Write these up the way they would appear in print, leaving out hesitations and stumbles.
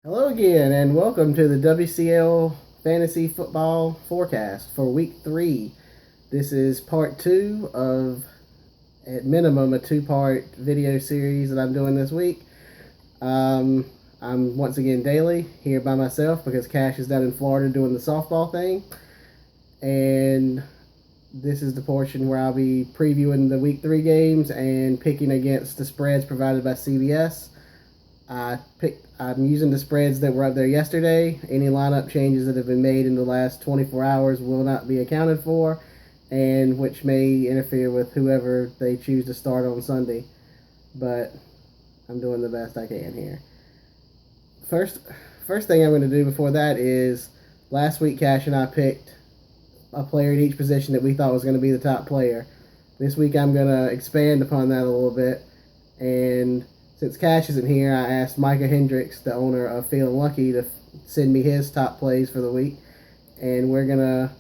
Hello again, and welcome to the WCL Fantasy Football Forecast for Week 3. This is part 2 of, at minimum, a two-part video series that I'm doing this week. I'm once again Daley, here by myself because Cash is down in Florida doing the softball thing. And this is the portion where I'll be previewing the Week 3 games and picking against the spreads provided by CBS. I'm using the spreads that were up there yesterday. Any lineup changes that have been made in the last 24 hours will not be accounted for, and which may interfere with whoever they choose to start on Sunday. But I'm doing the best I can here. First thing I'm going to do before that is last week Cash and I picked a player at each position that we thought was going to be the top player. This week I'm going to expand upon that a little bit, and since Cash isn't here, I asked Micah Hendricks, the owner of Feeling Lucky, to send me his top plays for the week. And we're going to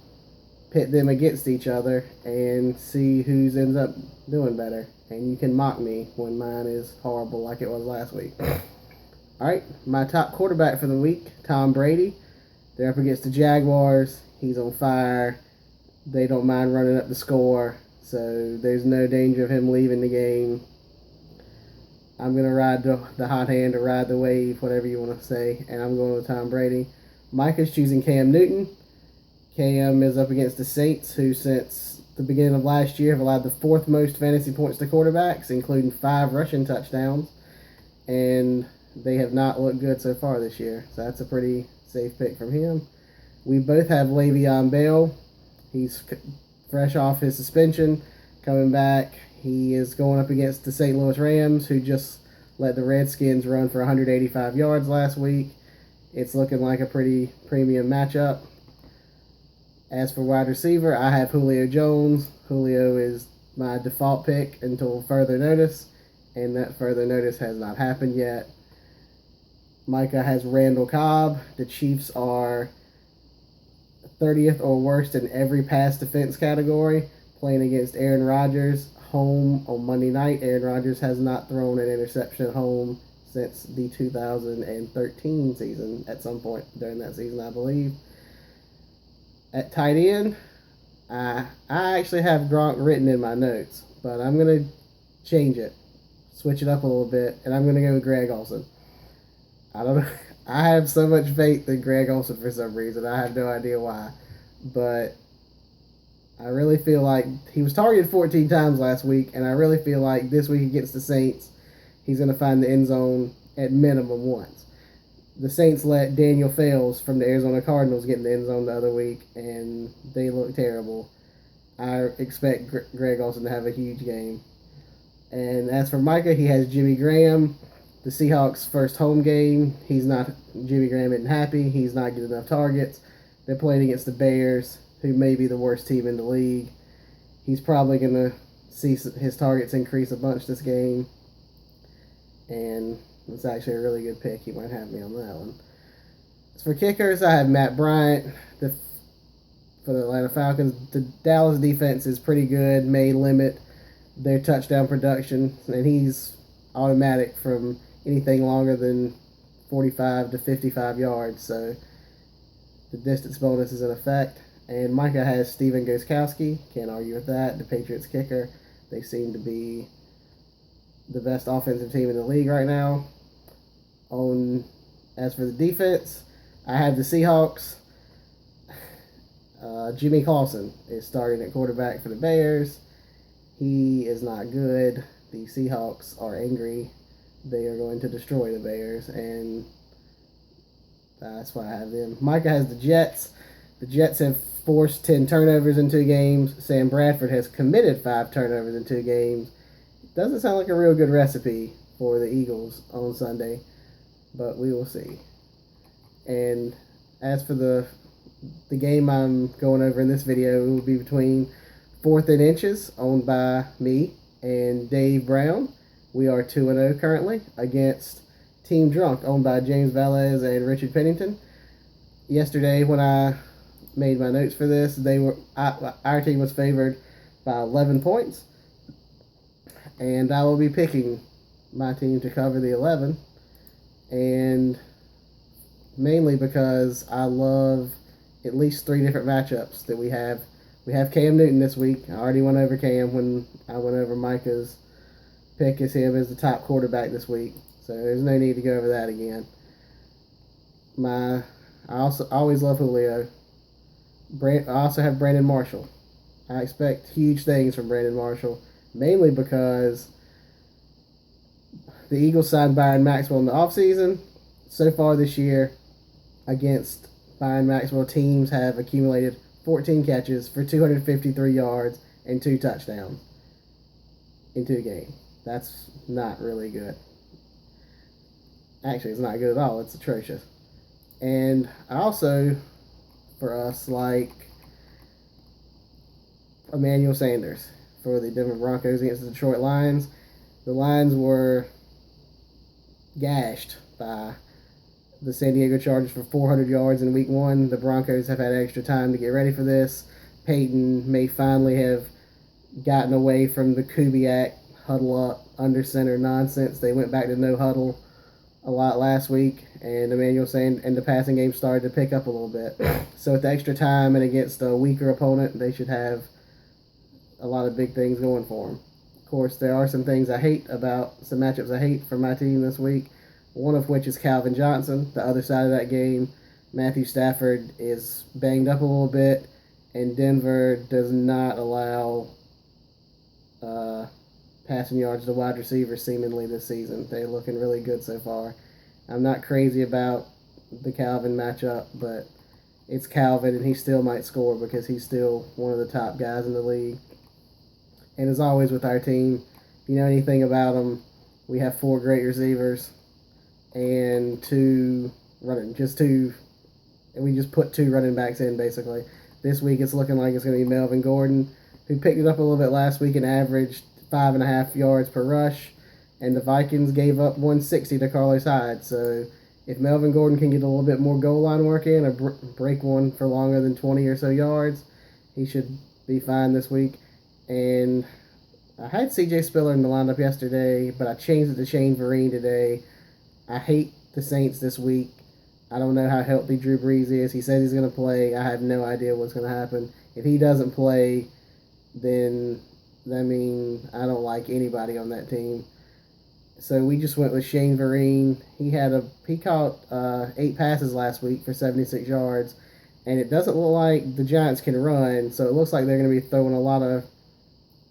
pit them against each other and see who ends up doing better. And you can mock me when mine is horrible like it was last week. Alright, my top quarterback for the week, Tom Brady. They're up against the Jaguars. He's on fire. They don't mind running up the score, so there's no danger of him leaving the game. I'm going to ride the hot hand or ride the wave, whatever you want to say, and I'm going with Tom Brady. Micah's choosing Cam Newton. Cam is up against the Saints, who since the beginning of last year have allowed the fourth most fantasy points to quarterbacks, including 5 rushing touchdowns, and they have not looked good so far this year, so that's a pretty safe pick from him. We both have Le'Veon Bell. He's fresh off his suspension, coming back. He is going up against the St. Louis Rams, who just let the Redskins run for 185 yards last week. It's looking like a pretty premium matchup. As for wide receiver, I have Julio Jones. Julio is my default pick until further notice, and that further notice has not happened yet. Micah has Randall Cobb. The Chiefs are 30th or worst in every pass defense category, playing against Aaron Rodgers home on Monday night. Aaron Rodgers has not thrown an interception at home since the 2013 season, at some point during that season, I believe. At tight end, I actually have Gronk written in my notes, but I'm going to change it, switch it up a little bit, and I'm going to go with Greg Olsen. I don't know. I have so much faith in Greg Olsen for some reason. I have no idea why, but I really feel like he was targeted 14 times last week, and I really feel like this week against the Saints, he's going to find the end zone at minimum once. The Saints let Daniel Fales from the Arizona Cardinals get in the end zone the other week, and they look terrible. I expect Greg Olsen to have a huge game. And as for Micah, he has Jimmy Graham. The Seahawks' first home game, Jimmy Graham isn't happy. He's not getting enough targets. They're playing against the Bears, who may be the worst team in the league. He's probably going to see his targets increase a bunch this game. And it's actually a really good pick. He might have me on that one. As for kickers, I have Matt Bryant for the Atlanta Falcons. The Dallas defense is pretty good, may limit their touchdown production, and he's automatic from anything longer than 45 to 55 yards, so the distance bonus is in effect. And Micah has Steven Gostkowski. Can't argue with that. The Patriots kicker. They seem to be the best offensive team in the league right now. As for the defense, I have the Seahawks. Jimmy Clausen is starting at quarterback for the Bears. He is not good. The Seahawks are angry. They are going to destroy the Bears, and that's why I have them. Micah has the Jets. The Jets have forced 10 turnovers in 2 games. Sam Bradford has committed 5 turnovers in 2 games. Doesn't sound like a real good recipe for the Eagles on Sunday, but we will see. And as for the game I'm going over in this video, it will be between 4ThinInches, owned by me, and Dave Brown. We are 2-0 currently against Team Drunk, owned by James Valles and Richard Pennington. Yesterday, when I made my notes for this, our team was favored by 11 points, and I will be picking my team to cover the 11. And mainly because I love at least 3 different matchups that we have. We have Cam Newton this week. I already went over Cam when I went over Micah's pick as him as the top quarterback this week. So there's no need to go over that again. I also always love Julio. I also have Brandon Marshall. I expect huge things from Brandon Marshall, mainly because the Eagles signed Byron Maxwell in the offseason. So far this year, against Byron Maxwell, teams have accumulated 14 catches for 253 yards and 2 touchdowns in 2 games. That's not really good. Actually, it's not good at all. It's atrocious. And I also, for us, like Emmanuel Sanders for the Denver Broncos against the Detroit Lions. The Lions were gashed by the San Diego Chargers for 400 yards in week 1. The Broncos have had extra time to get ready for this. Peyton may finally have gotten away from the Kubiak huddle up under center nonsense. They went back to no huddle a lot last week, and Emmanuel Sanders and the passing game started to pick up a little bit. So with the extra time and against a weaker opponent, they should have a lot of big things going for them. Of course, there are some things I hate about some matchups I hate for my team this week. One of which is Calvin Johnson. The other side of that game, Matthew Stafford is banged up a little bit, and Denver does not allow passing yards to wide receivers seemingly this season. They're looking really good so far. I'm not crazy about the Calvin matchup, but it's Calvin, and he still might score because he's still one of the top guys in the league. And as always with our team, if you know anything about them, we have 4 great receivers and we just put 2 running backs in basically. This week it's looking like it's going to be Melvin Gordon, who picked it up a little bit last week and averaged 5.5 yards per rush, and the Vikings gave up 160 to Carlos Hyde. So if Melvin Gordon can get a little bit more goal line work in or break one for longer than 20 or so yards, he should be fine this week. And I had C.J. Spiller in the lineup yesterday, but I changed it to Shane Vereen today. I hate the Saints this week. I don't know how healthy Drew Brees is. He says he's going to play. I have no idea what's going to happen. If he doesn't play, then I don't like anybody on that team. So we just went with Shane Vereen. He caught 8 passes last week for 76 yards, and it doesn't look like the Giants can run. So it looks like they're going to be throwing a lot of,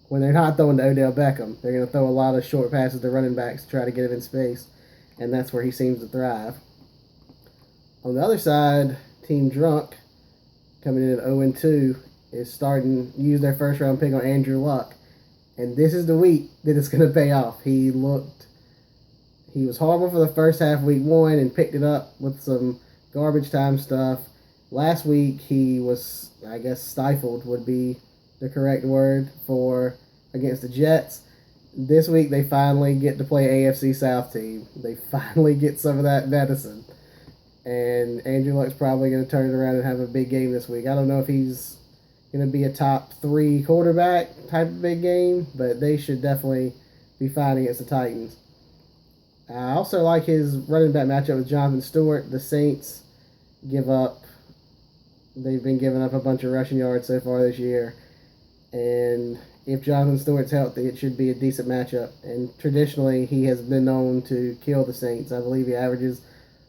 when they're not throwing to Odell Beckham, they're going to throw a lot of short passes to running backs to try to get him in space, and that's where he seems to thrive. On the other side, Team Drunk, coming in at 0-2, is starting to use their first round pick on Andrew Luck. And this is the week that it's going to pay off. He was horrible for the first half of week 1 and picked it up with some garbage time stuff. Last week he was, I guess, stifled would be the correct word for against the Jets. This week they finally get to play AFC South team. They finally get some of that medicine. And Andrew Luck's probably going to turn it around and have a big game this week. I don't know if he's going to be a top 3 quarterback type of big game, but they should definitely be fine against the Titans. I also like his running back matchup with Jonathan Stewart. The Saints they've been giving up a bunch of rushing yards so far this year. And if Jonathan Stewart's healthy, it should be a decent matchup. And traditionally, he has been known to kill the Saints. I believe he averages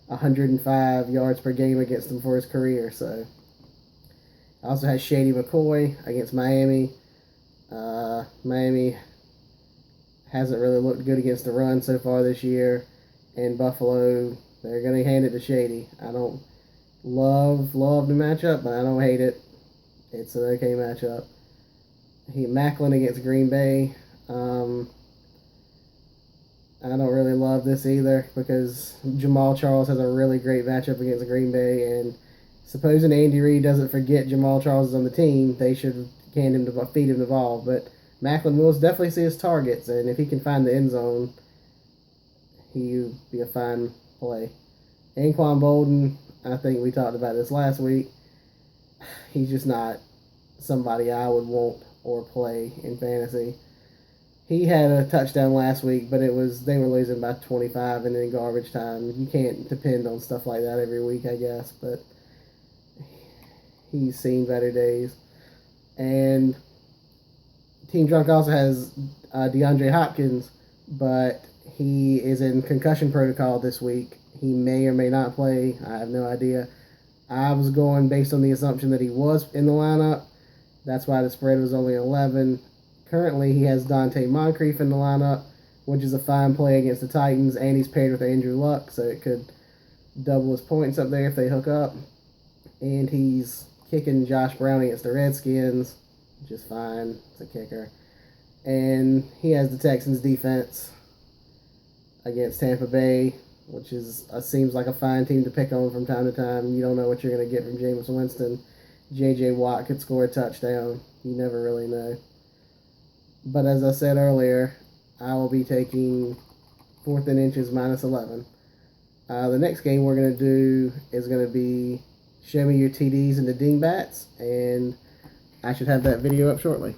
105 yards per game against them for his career. So I also had Shady McCoy against Miami. Miami hasn't really looked good against the run so far this year. And Buffalo, they're going to hand it to Shady. I don't love the matchup, but I don't hate it. It's an okay matchup. Macklin against Green Bay. I don't really love this either because Jamal Charles has a really great matchup against Green Bay, and supposing Andy Reid doesn't forget Jamal Charles is on the team, they should feed him the ball. But Macklin will definitely see his targets, and if he can find the end zone, he'll be a fine play. Anquan Bolden, I think we talked about this last week. He's just not somebody I would want or play in fantasy. He had a touchdown last week, but they were losing by 25 and in garbage time. You can't depend on stuff like that every week, I guess, but he's seen better days. And Team Drunk also has DeAndre Hopkins, but he is in concussion protocol this week. He may or may not play. I have no idea. I was going based on the assumption that he was in the lineup. That's why the spread was only 11. Currently, he has Dante Moncrief in the lineup, which is a fine play against the Titans, and he's paired with Andrew Luck, so it could double his points up there if they hook up. And he's kicking Josh Brown against the Redskins, which is fine. It's a kicker. And he has the Texans defense against Tampa Bay, which seems like a fine team to pick on from time to time. You don't know what you're going to get from Jameis Winston. J.J. Watt could score a touchdown. You never really know. But as I said earlier, I will be taking 4ThinInches minus 11. The next game we're going to do is going to be Show Me Your TDs and the Dingbats, and I should have that video up shortly.